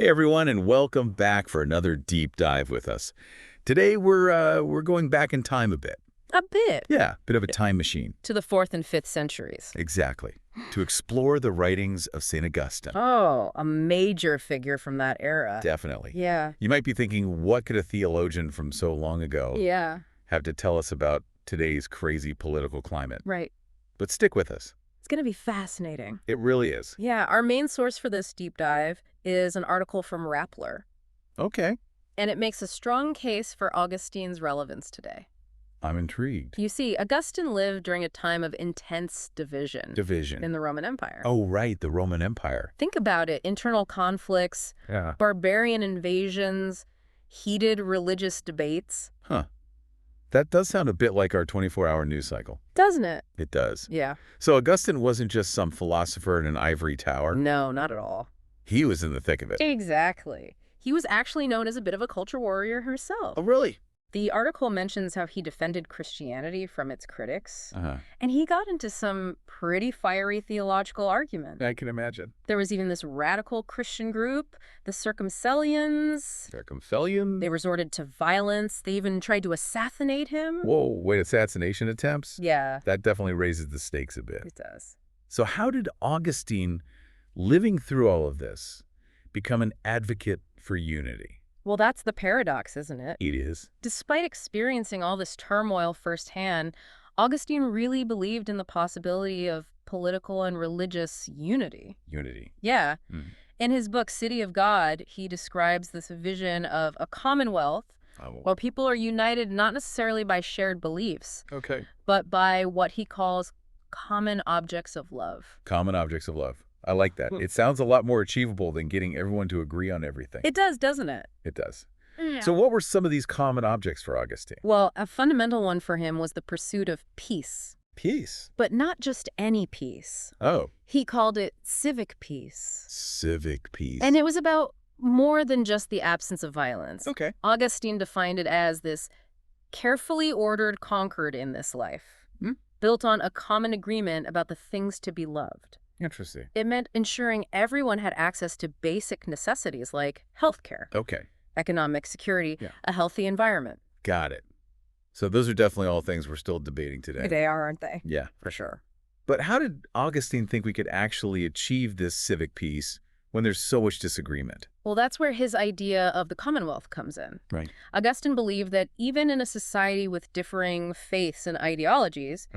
Hey everyone, and welcome back for another deep dive with us. Today we're going back in time a bit. A bit. Yeah, bit of a time machine. To the 4th and 5th centuries. Exactly. To explore the writings of Saint Augustine. Oh, a major figure from that era. Definitely. Yeah. You might be thinking, what could a theologian from so long ago have to tell us about today's crazy political climate? Right. But stick with us. It's going to be fascinating. It really is. Yeah, our main source for this deep dive is an article from Rappler. Okay. And it makes a strong case for Augustine's relevance today. I'm intrigued. You see, Augustine lived during a time of intense division. In the Roman Empire. Oh, right, the Roman Empire. Think about it. Internal conflicts, Yeah. barbarian invasions, heated religious debates. Huh. That does sound a bit like our 24-hour news cycle. Doesn't it? It does. Yeah. So Augustine wasn't just some philosopher in an ivory tower. No, not at all. He was in the thick of it. Exactly. He was actually known as a bit of a culture warrior himself. Oh, really? The article mentions how he defended Christianity from its critics, Uh-huh. and he got into some pretty fiery theological argument. I can imagine. There was even this radical Christian group, the Circumcellions. Circumcellion? They resorted to violence. They even tried to assassinate him. Whoa, wait, assassination attempts? Yeah, That definitely raises the stakes a bit. it does. So how did Augustine, living through all of this, become an advocate for unity? Well, that's the paradox, isn't it? It is. Despite experiencing all this turmoil firsthand, Augustine really believed in the possibility of political and religious unity. Unity. Yeah. Mm. In his book, City of God, he describes this vision of a commonwealth where people are united not necessarily by shared beliefs, Okay. but by what he calls common objects of love. Common objects of love. I like that. It sounds a lot more achievable than getting everyone to agree on everything. It does, doesn't it? It does. Yeah. So what were some of these common objects for Augustine? Well, a fundamental one for him was the pursuit of peace. Peace. But not just any peace. Oh. He called it civic peace. Civic peace. And it was about more than just the absence of violence. Okay. Augustine defined it as this carefully ordered concord in this life, Hmm. built on a common agreement about the things to be loved. Interesting. It meant ensuring everyone had access to basic necessities like healthcare, Okay. economic security, Yeah. a healthy environment. Got it. So those are definitely all things we're still debating today. They are, aren't they? Yeah. For sure. But how did Augustine think we could actually achieve this civic peace when there's so much disagreement? Well, that's where his idea of the Commonwealth comes in. Right. Augustine believed that even in a society with differing faiths and ideologies,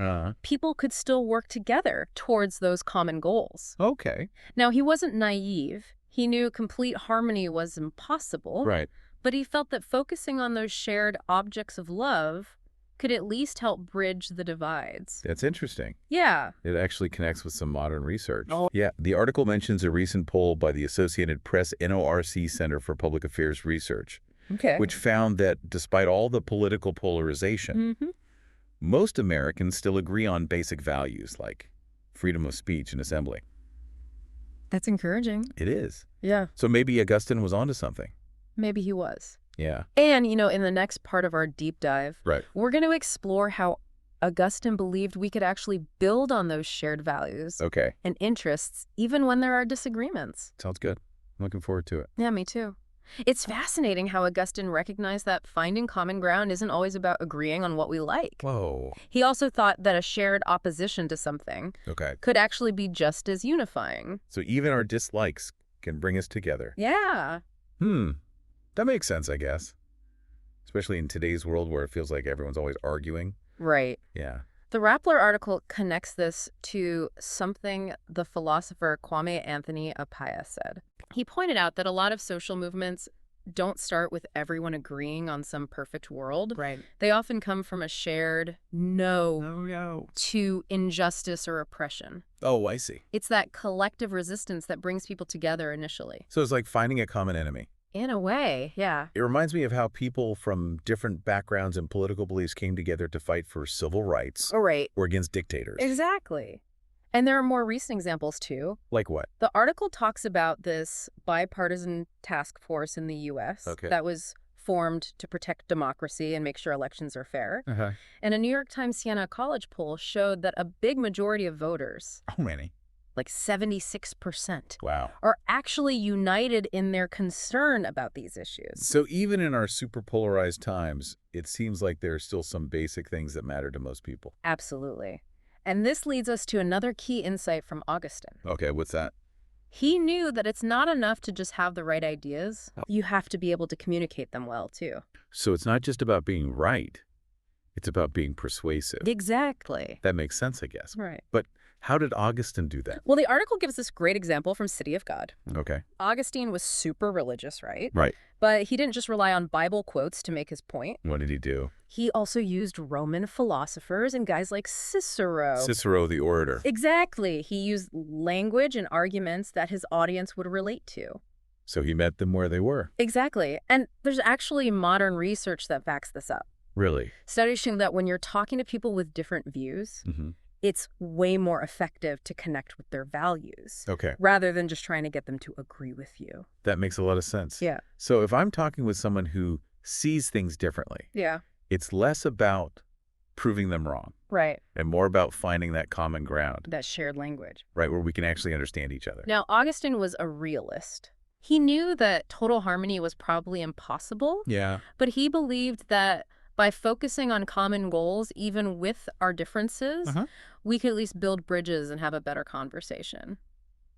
people could still work together towards those common goals. Okay. Now, he wasn't naive. He knew complete harmony was impossible, Right. but he felt that focusing on those shared objects of love could at least help bridge the divides. That's interesting. Yeah. It actually connects with some modern research. Oh. Yeah. The article mentions a recent poll by the Associated Press NORC Center for Public Affairs Research, Okay. which found that despite all the political polarization, most Americans still agree on basic values like freedom of speech and assembly. That's encouraging. It is. Yeah. So maybe Augustine was onto something. Maybe he was. Yeah. And, in the next part of our deep dive, Right. we're going to explore how Augustine believed we could actually build on those shared values Okay. and interests, even when there are disagreements. Sounds good. I'm looking forward to it. Yeah, me too. It's fascinating how Augustine recognized that finding common ground isn't always about agreeing on what we like. Whoa. He also thought that a shared opposition to something Okay. could actually be just as unifying. So even our dislikes can bring us together. Yeah. That makes sense, I guess. Especially in today's world where it feels like everyone's always arguing. Right. Yeah. The Rappler article connects this to something the philosopher Kwame Anthony Appiah said. He pointed out that a lot of social movements don't start with everyone agreeing on some perfect world. Right. They often come from a shared no to injustice or oppression. Oh, I see. It's that collective resistance that brings people together initially. So it's like finding a common enemy. In a way, yeah. It reminds me of how people from different backgrounds and political beliefs came together to fight for civil rights Oh, right. or against dictators. Exactly. And there are more recent examples, too. Like what? The article talks about this bipartisan task force in the U.S. Okay. that was formed to protect democracy and make sure elections are fair. Uh-huh. And a New York Times Siena College poll showed that a big majority of voters, How many? like 76%, Wow. are actually united in their concern about these issues. So even in our super polarized times, it seems like there are still some basic things that matter to most people. Absolutely. And this leads us to another key insight from Augustine. Okay, what's that? He knew that it's not enough to just have the right ideas. You have to be able to communicate them well, too. So it's not just about being right. It's about being persuasive. Exactly. That makes sense, I guess. Right. But how did Augustine do that? Well, the article gives this great example from City of God. Okay. Augustine was super religious, right? Right. But he didn't just rely on Bible quotes to make his point. What did he do? He also used Roman philosophers and guys like Cicero. Cicero the orator. Exactly. He used language and arguments that his audience would relate to. So he met them where they were. Exactly. And there's actually modern research that backs this up. Really? Studies show that when you're talking to people with different views, it's way more effective to connect with their values. Okay. Rather than just trying to get them to agree with you. That makes a lot of sense. Yeah. So if I'm talking with someone who sees things differently, Yeah. it's less about proving them wrong Right. and more about finding that common ground, That shared language. right, where we can actually understand each other. Now, Augustine was a realist. He knew that total harmony was probably impossible, Yeah. but he believed that by focusing on common goals, even with our differences, we could at least build bridges and have a better conversation.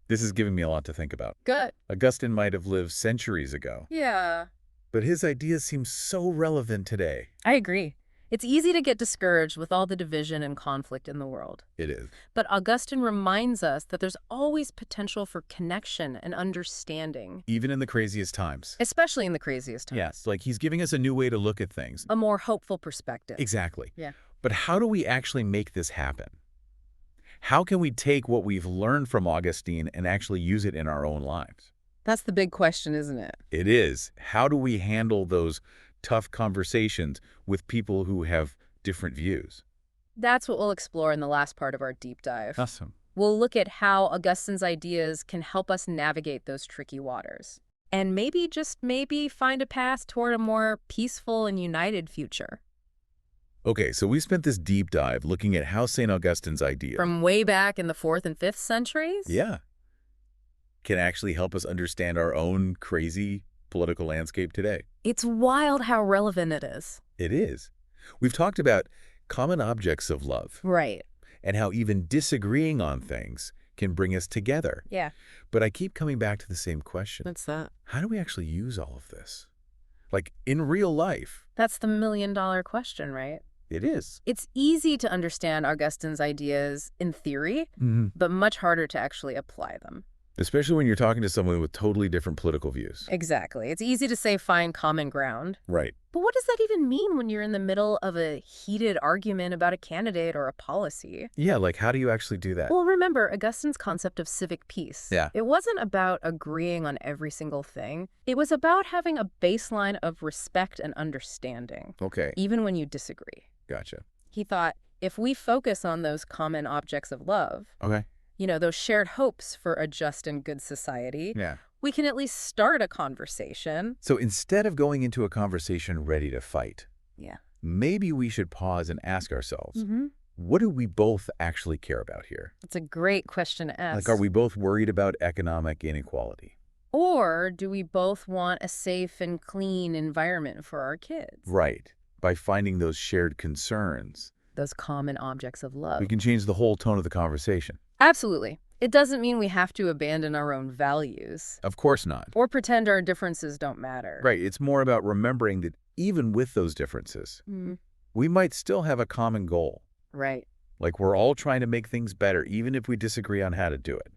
This is giving me a lot to think about. Good. Augustine might have lived centuries ago, Yeah. but his ideas seem so relevant today. I agree. It's easy to get discouraged with all the division and conflict in the world. It is. But Augustine reminds us that there's always potential for connection and understanding. Even in the craziest times. Especially in the craziest times. Yes, like he's giving us a new way to look at things. A more hopeful perspective. Exactly. Yeah. But how do we actually make this happen? How can we take what we've learned from Augustine and actually use it in our own lives? That's the big question, isn't it? It is. How do we handle those tough conversations with people who have different views? That's what we'll explore in the last part of our deep dive. Awesome. We'll look at how Augustine's ideas can help us navigate those tricky waters. And maybe, just maybe, find a path toward a more peaceful and united future. Okay, so we spent this deep dive looking at how St. Augustine's idea From way back in the 4th and 5th centuries? yeah, can actually help us understand our own crazy political landscape today. It's wild how relevant it is. It is. We've talked about common objects of love Right. and how even disagreeing on things can bring us together. Yeah. But I keep coming back to the same question. What's that? How do we actually use all of this? Like in real life? That's the million-dollar question, right? It is. It's easy to understand Augustine's ideas in theory, but much harder to actually apply them. Especially when you're talking to someone with totally different political views. Exactly. It's easy to say find common ground. Right. But what does that even mean when you're in the middle of a heated argument about a candidate or a policy? Yeah, like how do you actually do that? Well, remember Augustine's concept of civic peace. Yeah. It wasn't about agreeing on every single thing. It was about having a baseline of respect and understanding, Okay, even when you disagree. gotcha. He thought, if we focus on those common objects of love, Okay. those shared hopes for a just and good society, Yeah. we can at least start a conversation. So instead of going into a conversation ready to fight, Yeah. maybe we should pause and ask ourselves, what do we both actually care about here? That's a great question to ask. Like, are we both worried about economic inequality? Or do we both want a safe and clean environment for our kids? Right. By finding those shared concerns, Those common objects of love. we can change the whole tone of the conversation. Absolutely. It doesn't mean we have to abandon our own values Of course not. or pretend our differences don't matter. Right. It's more about remembering that even with those differences, we might still have a common goal. Right. Like we're all trying to make things better, even if we disagree on how to do it.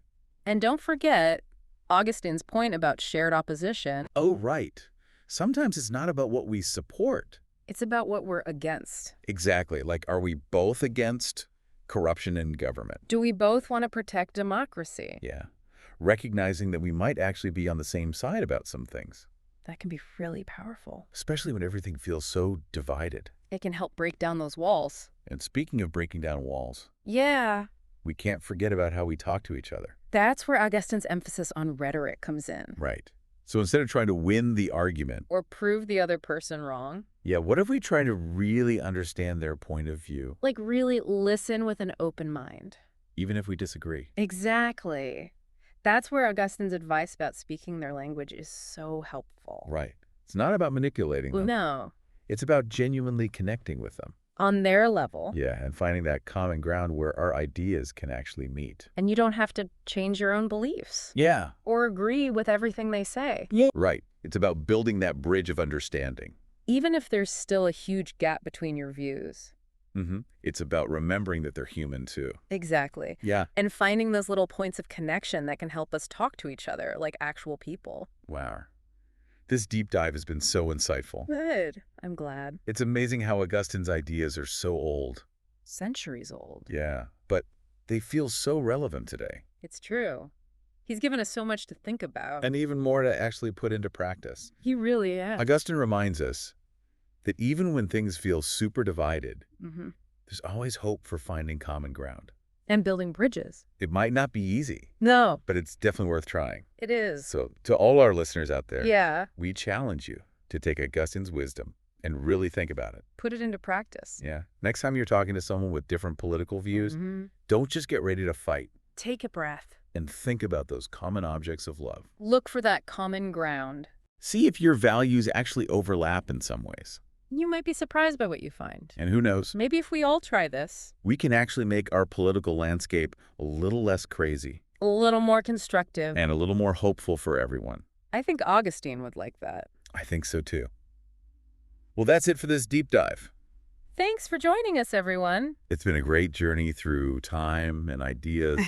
And don't forget Augustine's point about shared opposition. Oh, right. Sometimes it's not about what we support. It's about what we're against. Exactly. Like, are we both against corruption in government? Do we both want to protect democracy? Yeah. Recognizing that we might actually be on the same side about some things, That can be really powerful. especially when everything feels so divided. It can help break down those walls. And speaking of breaking down walls, Yeah. we can't forget about how we talk to each other. That's where Augustine's emphasis on rhetoric comes in. Right. So instead of trying to win the argument, Or prove the other person wrong. yeah, what if we try to really understand their point of view? Like really listen with an open mind. even if we disagree. Exactly. That's where Augustine's advice about speaking their language is so helpful. Right. It's not about manipulating them. No, It's about genuinely connecting with them. on their level. Yeah, and finding that common ground where our ideas can actually meet. And you don't have to change your own beliefs Yeah. or agree with everything they say. Right. It's about building that bridge of understanding. Even if there's still a huge gap between your views. It's about remembering that they're human, too. Exactly. Yeah. And finding those little points of connection that can help us talk to each other like actual people. Wow. This deep dive has been so insightful. Good. I'm glad. It's amazing how Augustine's ideas are so old. Centuries old. Yeah, but they feel so relevant today. It's true. He's given us so much to think about. And even more to actually put into practice. He really is. Augustine reminds us that even when things feel super divided, there's always hope for finding common ground. And building bridges. It might not be easy, No, but it's definitely worth trying. it is. So to all our listeners out there, Yeah. we challenge you to take Augustine's wisdom and really think about it. Put it into practice. Yeah. Next time you're talking to someone with different political views, don't just get ready to fight Take a breath. and think about those common objects of love. Look for that common ground. See if your values actually overlap in some ways. You might be surprised by what you find. And who knows, Maybe if we all try this, we can actually make our political landscape a little less crazy a little more constructive. and a little more hopeful for everyone. I think Augustine would like that. I think so too. Well, that's it for this deep dive. Thanks for joining us, everyone. It's been a great journey through time and ideas.